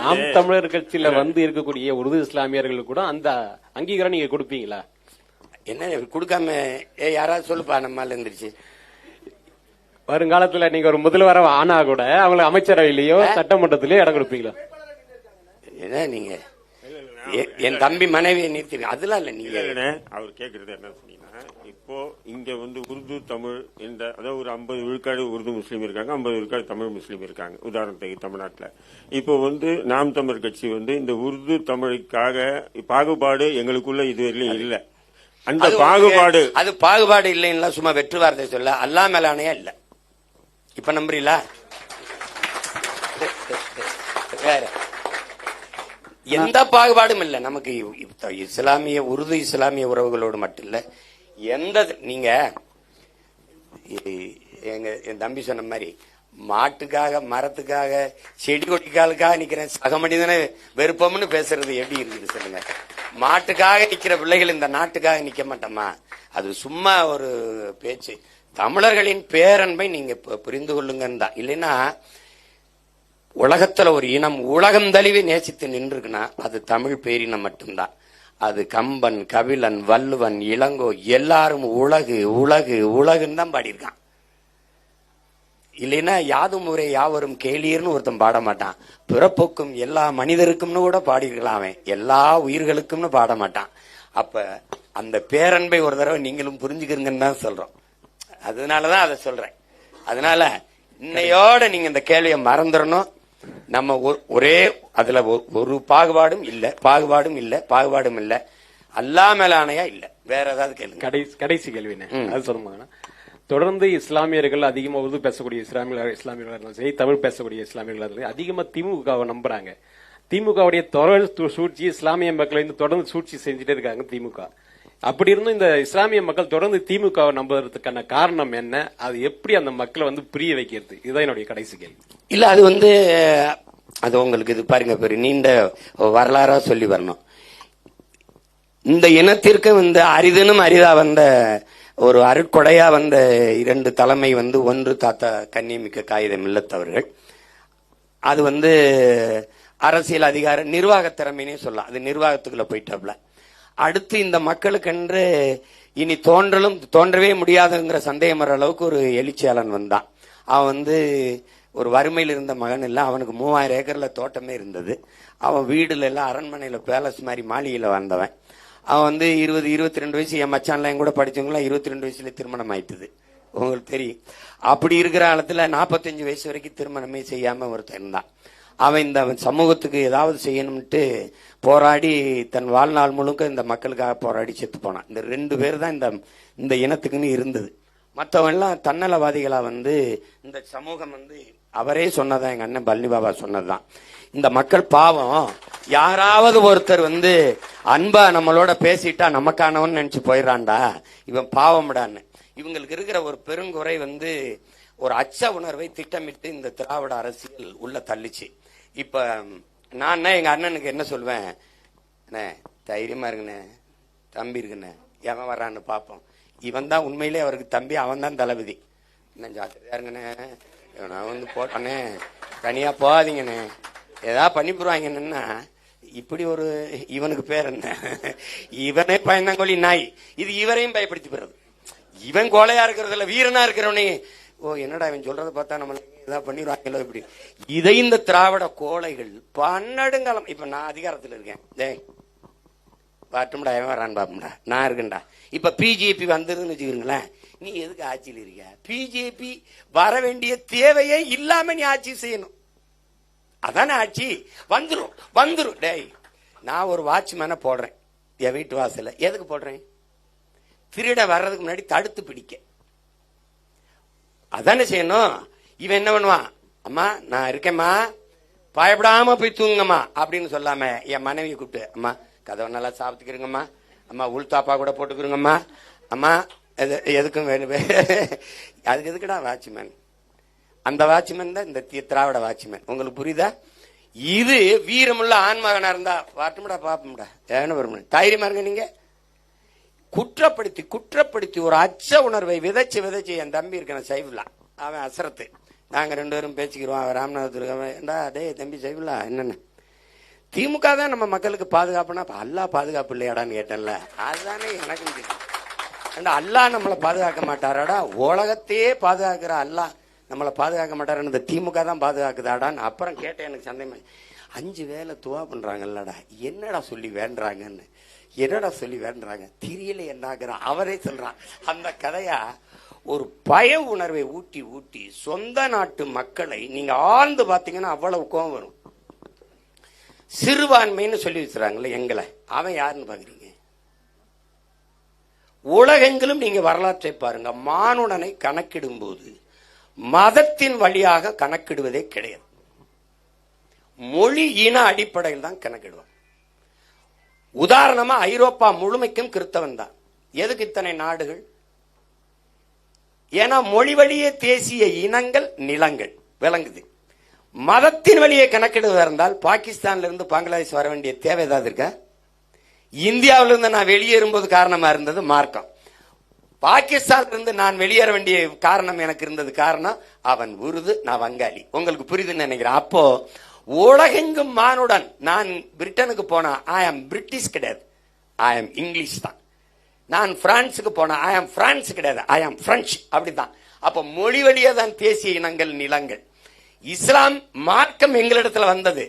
நாம் தமிழர் கட்சியில இருக்கக்கூடிய உருது இஸ்லாமியர்களுக்கு கூட அந்த அங்கீகாரம் நீங்க கொடுப்பீங்களா? என்ன கொடுக்காம யாராவது சொல்லுப்பா, நம்மால இருந்துருச்சு. வருங்காலத்துல நீங்க ஒரு முதல்வர ஆனா கூட அவங்களை அமைச்சரவையிலயோ சட்டமன்றத்திலயோ இடம் கொடுப்பீங்களா? என்ன நீங்க என் தம்பி மனைவியை நிறுத்திருக்க அதெல்லாம் இல்ல. நீங்க அவர் கேக்குறது என்ன சொன்னீங்கன்னா, இப்போ இங்க உருது தமிழ் என்ற அதாவது ஒரு 50 விழுக்காடு உருது முஸ்லீம் இருக்காங்க, 50 விழுக்காடு தமிழ் முஸ்லீம் இருக்காங்க. உதாரணத்துக்கு தமிழ்நாட்டுல இப்போ நாம் தமிழர் கட்சி இந்த உருது தமிழுக்காக பாகுபாடு எங்களுக்குள்ள இதுவரையிலும் இல்ல. அந்த பாகுபாடு அது பாகுபாடு இல்லைன்னா சும்மா வெற்று வார்த்தை சொல்ல அல்லா மேலானையா இல்ல. இப்ப நம்புறீங்களா? வேற எந்த பாகுபாடும் இல்ல நமக்கு. இஸ்லாமிய உருது இஸ்லாமிய உறவுகளோடு மட்டும் இல்ல. எந்த நீங்க என் தம்பி சொன்ன மாதிரி மாட்டுக்காக மரத்துக்காக செடி கொடிக்காலுக்காக நிக்கிறேன் சக மனிதனை வெறுப்பம்னு பேசுறது எப்படி இருக்குது சொல்லுங்க? மாட்டுக்காக நிக்கிற பிள்ளைகள் இந்த நாட்டுக்காக நிக்க மாட்டோமா? அது சும்மா ஒரு பேச்சு. தமிழர்களின் பேரன்பை நீங்க புரிந்து கொள்ளுங்கன்னு தான். இல்லைன்னா உலகத்துல ஒரு இனம் உலகம் தழுவி நேசித்து நின்றுக்குன்னா அது தமிழ் பேரினம் மட்டும்தான். அது கம்பன், கபிலன், வள்ளுவன், இளங்கோ எல்லாரும் உலகு உலகு உலகுன்னு தான் பாடியிருக்கான். இல்லைன்னா யாதும் ஊரே யாவரும் கேளீர்னு ஒருத்தன் பாட மாட்டான். பிறப்போக்கும் எல்லா மனிதருக்கும்னு கூட பாடியிருக்கலாம். அவன் எல்லா உயிர்களுக்கும்னு பாட மாட்டான். அப்ப அந்த பேரன்பை ஒரு தடவை நீங்களும் புரிஞ்சுக்கிறீங்கன்னு தான் சொல்றோம். அதனாலதான் அதை சொல்றேன். அதனால இன்னையோட நீங்க இந்த கேள்வியை மறந்துடணும். நம்ம ஒரே அதுல ஒரு பாகுபாடும் இல்ல, பாகுபாடும் இல்ல, பாகுபாடும் இல்ல. அல்லா மேலானையா இல்ல. வேற ஏதாவது கேள்வி? கடைசி கேள்வி அது சொல்லுங்க. தொடர்ந்து இஸ்லாமியர்கள் அதிகமா உருது பேசக்கூடிய இஸ்லாமியர்கள் சரி, தமிழ் பேசக்கூடிய இஸ்லாமியர்கள் அதிகமா திமுகவை நம்புறாங்க. திமுகவுடைய தொடர் சூழ்ச்சி இஸ்லாமிய மக்களை தொடர்ந்து சூழ்ச்சி செஞ்சுட்டே இருக்காங்க திமுக. அப்படி இருந்தும் இந்த இஸ்லாமிய மக்கள் தொடர்ந்து திமுகவை நம்புறதுக்கான காரணம் என்ன? அது எப்படி அந்த மக்களை புரிய வைக்கிறது? இதுதான் என்னுடைய கடைசி கேள்வி. இல்ல அது அது உங்களுக்கு இது பாருங்க, பெரிய நீண்ட வரலாறா சொல்லி வரணும். இந்த இனத்திற்கு அரிதனும் அரிதா வந்த ஒரு அருட்கொடையா வந்த 2 தலைமை ஒன்று தாத்தா கண்ணியமிக்க காகிதம் இல்லத்தவர்கள். அது அரசியல் அதிகார நிர்வாக திறமைனே சொல்லலாம். அது நிர்வாகத்துக்குள்ள போயிட்டாப்ல. அடுத்து இந்த மக்களுக்கென்று இனி தோன்றவே முடியாதுங்கிற சந்தேகம் வர அளவுக்கு ஒரு எழுச்சியாளன் வந்தான். அவன் ஒரு வறுமையில் இருந்த மகன் இல்ல. அவனுக்கு 3000 ஏக்கர்ல தோட்டமே இருந்தது. அவன் வீடுல எல்லாம் அரண்மனையில பேலஸ் மாதிரி மாளிகையில வந்தவன். அவன் 22 வயசு. என் மச்சான்லாம் கூட படிச்சவங்களாம் 22 வயசுல திருமணம் ஆயிட்டுது. உங்களுக்கு தெரியும். அப்படி இருக்கிற காலத்துல 45 வயசு வரைக்கும் திருமணமே செய்யாம ஒருத்தன் இருந்தான். அவன் இந்த சமூகத்துக்கு ஏதாவது செய்யணும்ட்டு போராடி தன் வாழ்நாள் முழுக்க இந்த மக்களுக்காக போராடி செத்து போனான். இந்த 2 பேர் தான் இந்த இனத்துக்குன்னு இருந்தது. மற்றவன் எல்லாம் தன்னலவாதிகளா இந்த சமூகம் அவரே சொன்னதான், எங்க அண்ணன் பழனி பாபா சொன்னதுதான். இந்த மக்கள் பாவம், யாராவது ஒருத்தர் அன்பா நம்மளோட பேசிட்டா நமக்கானவன் நினைச்சு போயிடறான்டா, இவன் பாவம்டான்னு. இவங்களுக்கு இருக்கிற ஒரு பெருங்குறை ஒரு அச்ச உணர்வை திட்டமிட்டு இந்த திராவிட அரசியல் உள்ள தள்ளிச்சு. இப்ப நான் எங்க அண்ணனுக்கு என்ன சொல்வேன், தைரியமா இருக்குண்ணே, தம்பி இருக்குண்ணே, எவன் வர்றான்னு பாப்போம். இவன் தான் உண்மையிலே அவருக்கு தம்பி, அவன் தான் தளபதி. என்ன ஜாக்கிரதையா இருங்கண்ணே, நான் போட்டானே, தனியா போகாதீங்கண்ணே, ஏதாவது பண்ணி போடுவாங்கன்னா. இப்படி ஒரு இவனுக்கு பேர் என்ன, இவனே பயந்தாங்கொழி நாய். இது இவரையும் பயப்படுத்தி போறது. இவன் கோலையா இருக்கிறதுல வீரனா இருக்கிறவனே, ஓ என்னடா இவன் சொல்றதை பார்த்தா நம்ம ஏதாவது பண்ணிடுவாங்களோ இப்படி. இதை இந்த திராவிட கோளைகள் பன்னெடுங்காலம், இப்ப நான் அதிகாரத்தில் இருக்கேன், டேய் பாட்டும்டா, எவன் வரான்னு பாப்போம்டா, நான் இருக்கேன்டா. இப்ப பிஜேபி வந்ததுன்னு வச்சுக்கிறீங்களேன், நீ எதுக்கு ஆட்சியில் இருக்க? பிஜேபி வர வேண்டிய தேவையே இல்லாம நீ ஆட்சி செய்யணும். அதானே ஆட்சி. வந்துரும். டேய், நான் ஒரு வாட்ச்மேனை போடுறேன் என் வீட்டு வாசல. எதுக்கு போடுறேன்? திருட வர்றதுக்கு முன்னாடி தடுத்து பிடிக்க. அதானே செய்யணும். இவன் என்ன பண்ணுவான், அம்மா நான் இருக்கேம்மா, பயப்படாம போய் தூங்குங்கம்மா அப்படின்னு சொல்லாம என் மனைவியை கூப்பிட்டு, அம்மா கதவை நல்லா சாப்பிட்டுக்கிறீங்கம்மா, அம்மா உள்தாப்பா கூட போட்டுக்கிறோங்கம்மா, அம்மா எதுக்கும் வேணும். அதுக்கு எதுக்குடா வாட்ச்மேன்? அந்த வாட்ச்மேன் தான் இந்த திராவிட வாட்ச்மேன். உங்களுக்கு புரியுதா? இது வீரமுள்ள ஆண்மகனா இருந்தா வாட்டும்டா பாப்போம்டா, ஏன்னு வரும். தைரியமா இருங்க. நீங்க குற்றப்படுத்தி ஒரு அச்ச உணர்வை விதைச்சு என் தம்பி இருக்கான சைஃபுல்லா, அவன் அசரத்து நாங்க 2 பேரும் பேசிக்கிறோம். ராமநாதபுரத்துல ஏண்டா டேய் தம்பி செய்வலா என்னென்ன திமுக தான் நம்ம மக்களுக்கு பாதுகாப்புனா அல்லா பாதுகாப்பு இல்லையாடான்னு கேட்டேன்ல. அதுதானே எனக்கு தெரியும். அல்லா நம்மளை பாதுகாக்க மாட்டாராடா, உலகத்தையே பாதுகாக்கிற அல்லா நம்மளை பாதுகாக்க மாட்டாரு, இந்த திமுக தான் பாதுகாக்குதாடான்னு அப்புறம் கேட்டேன். எனக்கு சந்தேகம், 5 வேளை துவா பண்றாங்கல்லடா, என்னடா சொல்லி வேண்டுறாங்கன்னு, என்னடா சொல்லி வேண்டுறாங்க தெரியல என்னாகிறான் அவரே சொல்றான். அந்த கதையா ஒரு பய உணர்வை ஊட்டி ஊட்டி சொந்த நாட்டு மக்களை நீங்க ஆழ்ந்து பாத்தீங்கன்னா அவ்வளவு கோபம் வரும். சிறுபான்மைன்னு சொல்லி வச்சுறாங்கல்ல எங்களை, அவன் யாருன்னு பாக்குறீங்க? உலகெங்கிலும் நீங்க வரலாற்றை பாருங்க, மானுடனை கணக்கிடும் போது மதத்தின் வழியாக கணக்கிடுவதே கிடையாது. மொழி இன அடிப்படையில் தான் கணக்கிடுவான். உதாரணமா ஐரோப்பா முழுமைக்கும் கிறிஸ்தவன் தான். எதுக்கு இத்தனை நாடுகள்? ஏன்னா மொழி வழியே தேசிய இனங்கள் நிலங்கள் விளங்குது. மதத்தின் வழியே கணக்கிடுவதா இருந்தால் பாகிஸ்தான்ல இருந்து பங்களாதேஷ் வர வேண்டிய தேவை ஏதாவது இருக்கா? இந்தியாவிலிருந்து நான் வெளியேறும்போது காரணமா இருந்தது மார்க்கம். பாகிஸ்தான் இருந்து நான் வெளியேற வேண்டிய காரணம் எனக்கு இருந்தது காரணம் அவன் உருது, நான் வங்காளி. உங்களுக்கு புரியுதுன்னு நினைக்கிறேன். அப்போ உலகெங்கும் மானுடன். நான் பிரிட்டனுக்கு போனா ஐ ஆம் பிரிட்டிஷ் கிடையாது, ஐ ஆம் இங்கிலீஷ் தான். நான் பிரான்ஸுக்கு போனா ஐ ஆம் பிரான்ஸ் கிடையாது, ஐ ஆம் பிரெஞ்சு. அப்படித்தான். அப்ப மொழி வழியே தான் தேசிய இனங்கள் நிலங்கள். இஸ்லாம் மார்க்கம் எங்களிடத்துல வந்தது,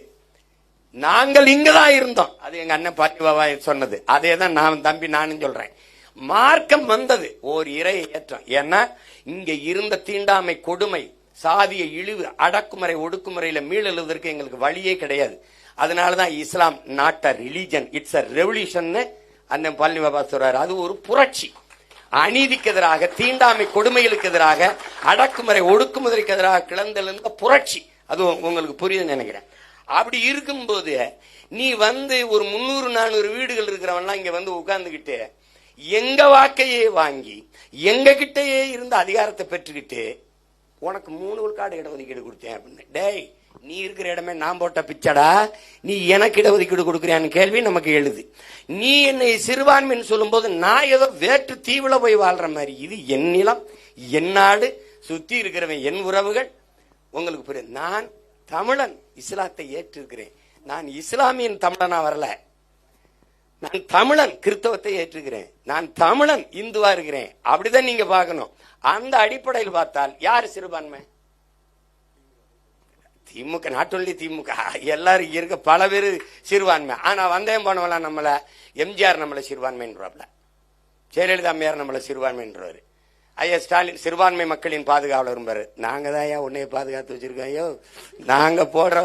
நாங்கள் இங்கதான் இருந்தோம். அது எங்க அண்ணன் பாட்டிபாபா சொன்னது, அதே தான் நான் தம்பி நானும் சொல்றேன். மார்க்கம் வந்தது ஓர் இறை ஏற்றம். ஏன்னா இங்க இருந்த தீண்டாமை, கொடுமை, சாதிய இழிவு, அடக்குமுறை, ஒடுக்குமுறையில மீளெழுவதற்கு எங்களுக்கு வழியே கிடையாது. அதனாலதான் இஸ்லாம் not a religion, it's a revolution அண்ணன் பழனி பாபா சொல்றாரு. அது ஒரு புரட்சி. அநீதிக்கு எதிராக, தீண்டாமை கொடுமைகளுக்கு எதிராக, அடக்குமுறை ஒடுக்குமுறைக்கு எதிராக கிளந்தெழுந்த புரட்சி. அது உங்களுக்கு புரியுதுன்னு நினைக்கிறேன். அப்படி இருக்கும்போது நீ வந்து ஒரு 300-400 வீடுகள் இருக்கிறவன்லாம் இங்க வந்து உட்கார்ந்துகிட்டு எங்க வாக்கையே வாங்கி எங்க கிட்டயே இருந்த அதிகாரத்தை பெற்றுக்கிட்டு உனக்கு 3 விழுக்காடு இடஒதுக்கீடு கொடுத்தேன் அப்படின்னு. டேய், நீ இருக்கிற இடமே நான் போட்ட பிச்சடா, நீ எனக்கு இடஒதுக்கீடு கொடுக்குறியான்னு கேள்வி நமக்கு எழுது. நீ என்னை சிறுபான்மைன்னு சொல்லும் போது நான் ஏதோ வேற்று தீவுல போய் வாழ்ற மாதிரி. இது என் நிலம், என் நாடு, சுத்தி இருக்கிறவன் என் உறவுகள். உங்களுக்கு புரியுது? நான் தமிழன், இஸ்லாத்தை ஏற்றிருக்கிறேன். நான் இஸ்லாமியன் தமிழனா வரல, நான் தமிழன் கிறிஸ்தவத்தை ஏற்றுக்கிறேன், நான் தமிழன் இந்துவா இருக்கிறேன். அப்படிதான் நீங்க பார்க்கணும். அந்த அடிப்படையில் பார்த்தால் யாரு சிறுபான்மை? திமுக. நாட் ஒன்லி திமுக, எல்லாரும் இருக்க பல பேர் சிறுபான்மை. ஆனா வந்தேன் போனவெல்லாம் நம்மள எம்ஜிஆர் நம்மள சிறுபான்மைன்றாப்ல, ஜெயலலிதா அம்மையார் நம்மள சிறுபான்மைன்றாரு. ஐயா ஸ்டாலின் சிறுபான்மை மக்களின் பாதுகாவலர் பாரு. நாங்க தான் ஐயா உன்னைய பாதுகாத்து வச்சிருக்கோம். ஐயோ, நாங்க போடுற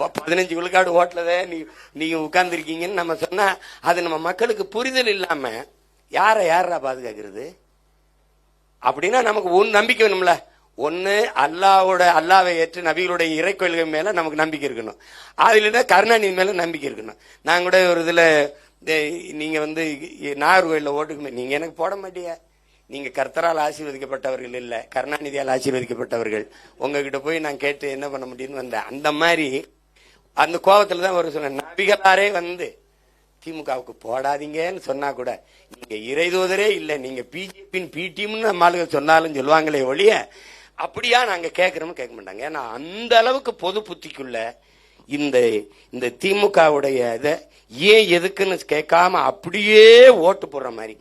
15 விழுக்காடு ஓட்டலதே நீங்க உட்கார்ந்து இருக்கீங்கன்னு நம்ம சொன்னா அது நம்ம மக்களுக்கு புரிதல் இல்லாம யாரா பாதுகாக்கிறது? அப்படின்னா நமக்கு ஒன்னு நம்பிக்கை வேணும்ல. ஒன்னு அல்லாவை ஏற்று நபிகளுடைய இறை கொள்கை மேல நமக்கு நம்பிக்கை இருக்கணும். அதுல கருணாநிதி மேல நம்பிக்கை இருக்கணும். நான் கூட ஒரு இதுல நீங்க வந்து நாகர்கோயில ஓட்டுக்கு நீங்க எனக்கு போட மாட்டீங்க, நீங்க கர்த்தரால் ஆசீர்வதிக்கப்பட்டவர்கள் இல்ல, கருணாநிதியால் ஆசீர்வதிக்கப்பட்டவர்கள். உங்ககிட்ட போய் நான் கேட்டு என்ன பண்ண முடியும்னு வந்தேன். அந்த மாதிரி அந்த கோபத்துல தான் ஒரு சொன்ன நபிகளாரே வந்து திமுகவுக்கு போடாதீங்கன்னு சொன்னா கூட நீங்க இறைதூதரே இல்ல, நீங்க பிஜேபியின் பிடிஎம்னு நம்ம ஆளுங்க சொன்னாலும் சொல்லுவாங்களே ஒழிய அப்படியா நாங்க கேட்கிறோம் கேட்க மாட்டாங்க. ஏன்னா அந்த அளவுக்கு பொது புத்திக்குள்ள இந்த திமுகவுடைய இதை ஏன் எதுக்குன்னு கேட்காம அப்படியே ஓட்டு போடுற மாதிரி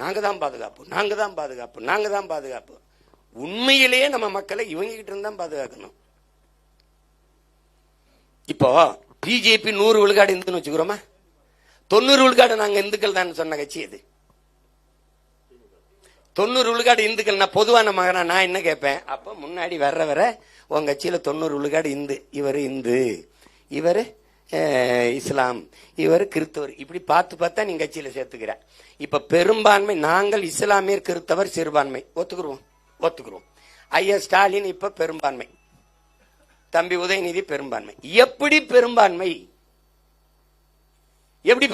நாங்க தான் பாதுகாப்பு, நாங்க தான் பாதுகாப்பு, நாங்க தான் பாதுகாப்பு. உண்மையிலேயே நம்ம மக்களை இவங்க கிட்ட இருந்தா பாதுகாக்கணும். இப்போ பிஜேபி 100 விழுக்காடு இந்துன்னு வச்சுக்கிறோமா, 90 விழுக்காடு நாங்க இந்துக்கள் தான் சொன்ன கட்சி அது. 90 விழுக்காடு இந்துக்கள். நான் பொதுவான மகனா நான் என்ன கேட்பேன், அப்ப முன்னாடி வர உங்க கட்சியில 90 விழுக்காடு இந்து, இவரு இஸ்லாம், இவர் கிறிஸ்தவர், இப்படி பார்த்தா நீங்க கட்சியில சேர்த்துக்கிற. இப்ப பெரும்பான்மை நாங்கள் இஸ்லாமியர், கிறிஸ்தவர், சிறுபான்மை ஒத்துக்குருவோம். ஐயா ஸ்டாலின் இப்ப பெரும்பான்மை, தம்பி உதயநிதி பெரும்பான்மை. எப்படி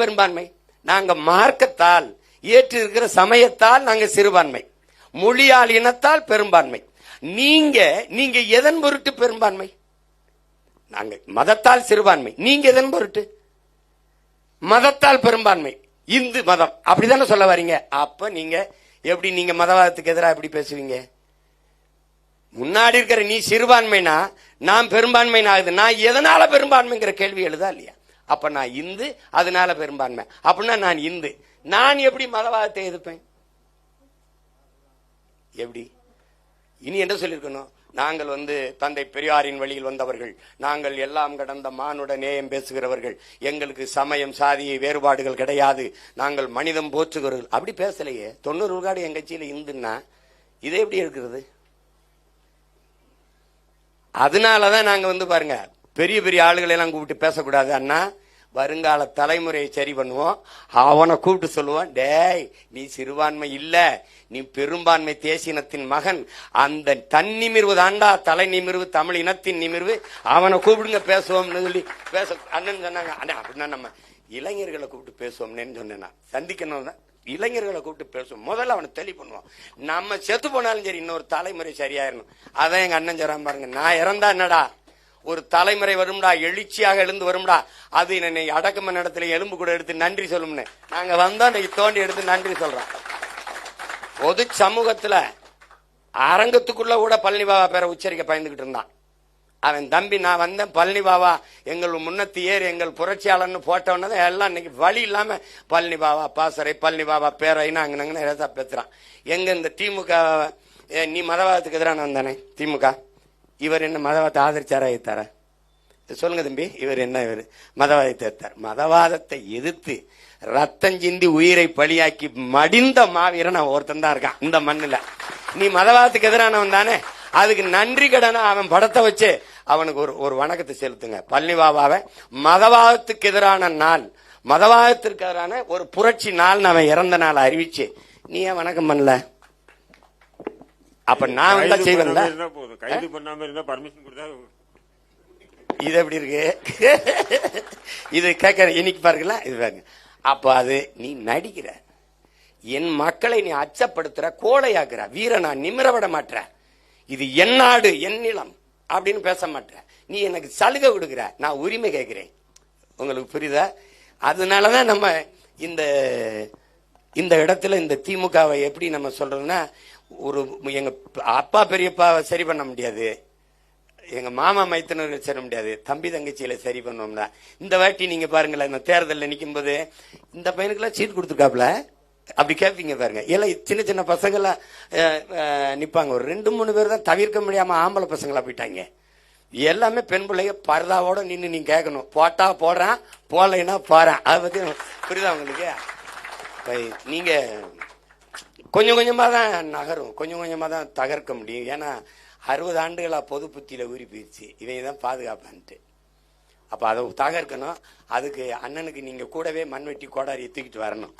பெரும்பான்மை? நாங்க மார்க்கத்தால் ஏற்று இருக்கிற சமயத்தால் நாங்க சிறுபான்மை, மொழியால் இனத்தால் பெரும்பான்மை. நீங்க எதன் பொருட்டு பெரும்பான்மை? நாங்க மதத்தால் சிறுபான்மை, நீங்க எதன் பொருட்டு? மதத்தால் பெரும்பான்மை, இந்து மதம், அப்படித்தானே சொல்ல வரீங்க. அப்ப நீங்க எப்படி நீங்க மதவாதத்துக்கு எதிராக எப்படி பேசுவீங்க? முன்னாடி இருக்கிற நீ சிறுபான்மைனா நான் பெரும்பான்மைனா ஆகுது. நான் எதனால பெரும்பான்மைங்கிற கேள்வி எழுதா இல்லையா? அப்ப நான் இந்து, அதனால பெரும்பான்மை. அப்படின்னா நான் இந்து, நான் எப்படி மதவாதத்தை எதிர்ப்பேன்? எப்படி? இனி என்ன சொல்லியிருக்கணும்? நாங்கள் தந்தை பெரியாரின் வழியில் வந்தவர்கள், நாங்கள் எல்லாம் கடந்த மானுட நேயம் பேசுகிறவர்கள், எங்களுக்கு சமயம் சாதி வேறுபாடுகள் கிடையாது, நாங்கள் மனிதம் போற்றுகிறவர்கள். அப்படி பேசலையே. 90 விழுக்காடு என் கட்சியில இந்துன்னா இது எப்படி இருக்கிறது? அதனாலதான் நாங்க பாருங்க, பெரிய பெரிய ஆளுகளை எல்லாம் கூப்பிட்டு பேசக்கூடாது அண்ணா, வருங்கால தலைமுறையை சரி பண்ணுவோம். அவனை கூப்பிட்டு சொல்லுவான், டேய் நீ சிறுபான்மை இல்ல, நீ பெரும்பான்மை தேசியனத்தின் மகன், அந்த தன்னிமிர்வு தாண்டா தலை நிமிர்வு, தமிழ் இனத்தின் நிமிர்வு, அவனை கூப்பிடுங்க பேசுவோம்னு சொல்லி பேச அண்ணன் சொன்னாங்க. அண்ணா அப்படின்னா நம்ம இளைஞர்களை கூப்பிட்டு பேசுவோம்னு சொன்னேன். சந்திக்கணும் தான் இளைஞர்களை கூப்பிட்டு பேசுவோம். முதல்ல அவனை தெளி பண்ணுவோம். நம்ம செத்து போனாலும் சரி இன்னொரு தலைமுறை சரியாயிரணும். அதான் எங்க அண்ணன் சொல்றான் பாருங்க, நான் இறந்தா என்னடா ஒரு தலைமுறை வரும்டா, எழுச்சியாக எழுந்து வரும்டா, அது என்னை அடக்கம இடத்துல எலும்பு கூட எடுத்து நன்றி சொல்லும்னு நாங்க வந்தா தோண்டி எடுத்து நன்றி சொல்றோம். பொது சமூகத்துல அரங்கத்துக்குள்ள கூட பழனி பாபா பேரை உச்சரிக்க பயந்துகிட்டு இருந்தான். அவன் தம்பி நான் வந்தேன், பழனி பாபா எங்கள் முன்னத்து ஏறி எங்கள் புரட்சியாளர்னு போட்டவனதான் எல்லாம் இன்னைக்கு வழி இல்லாம பழனி பாபா பாசறை, பழனி பாபா பேரைன்னு அங்கன்னு ஏதா பேசுறான். எங்க இந்த திமுக நீ மதவாதத்துக்கு எதிரான வந்தானே திமுக, இவர் என்ன மதவாதத்தை ஆதரிச்சாரா எதிர்த்தாரா? சொல்லுங்க தம்பி, இவர் என்ன இவர் மதவாதத்தை எதிர்த்தார்? மதவாதத்தை எதிர்த்து ரத்தம் சிந்தி உயிரை பலியாக்கி மடிந்த மாவீரன் அவன் ஒருத்தன் தான் இருக்கான் இந்த மண்ணுல. நீ மதவாதத்துக்கு எதிரானவன் தானே, அதுக்கு நன்றி கடனா அவன் படத்தை வச்சு அவனுக்கு ஒரு வணக்கத்தை செலுத்துங்க. பழனி பாபாவை மதவாதத்துக்கு எதிரான நாள், மதவாதத்திற்கு எதிரான ஒரு புரட்சி நாள் அவன் இறந்த நாள் அறிவிச்சு நீ ஏன் வணக்கம் பண்ணல? அப்ப நான் வந்தா செய்வேன். கைது பண்ணாம இருந்தா பர்மிஷன் கொடுத்தா இது எப்படி இருக்கு? இது கேட்க இன்னைக்கு பாருங்களா, இது பாருங்க. அப்ப அது நீ நடிக்கிற, என் மக்களை நீ அச்சப்படுத்துற, கோழையாக்குற, வீரனா நிமிர விட மாட்ட. இது என் நாடு என் நிலம் அப்படின்னு பேச மாட்ட. நீ எனக்கு சலுகை கொடுக்குற, நான் உரிமை கேட்கிறேன். உங்களுக்கு புரியுதா? அதனாலதான் நம்ம இந்த இடத்துல இந்த திமுகவை எப்படி நம்ம சொல்றோம்னா, ஒரு எங்க அப்பா பெரியப்பாவை சரி பண்ண முடியாது, எங்க மாமா மைத்தனர்கள் சரி முடியாது, தம்பி தங்கச்சியில சரி பண்ணோம்னா. இந்த வாட்டி நீங்க பாருங்களேன், இந்த தேர்தலில் நிற்கும் போது இந்த பையனுக்கெல்லாம் சீட் கொடுத்துருக்காப்ல, அப்படி கேட்பீங்க பாருங்க. எல்லாம் சின்ன சின்ன பசங்களாம் நிப்பாங்க. ஒரு 2-3 பேர் தான் தவிர்க்க முடியாம ஆம்பளை பசங்களா போயிட்டாங்க. எல்லாமே பெண் பிள்ளைங்க பரதாவோட நின்று நீங்க கேட்கணும், போட்டா போடுறான், போடலைன்னா போறேன். அதை பத்தி புரியுதா உங்களுக்கு? நீங்க கொஞ்சம் கொஞ்சமா தான் நகரும், கொஞ்சம் கொஞ்சமா தான் தகர்க்க முடியும். ஏன்னா 60 ஆண்டுகளா பொது புத்தியில ஊறி போயிடுச்சு, இவங்க தான் பாதுகாப்பான்ட்டு. அப்ப அதை தகர்க்கணும். அதுக்கு அண்ணனுக்கு நீங்க கூடவே மண்வெட்டி கோடாரியை தூக்கிட்டு வரணும்.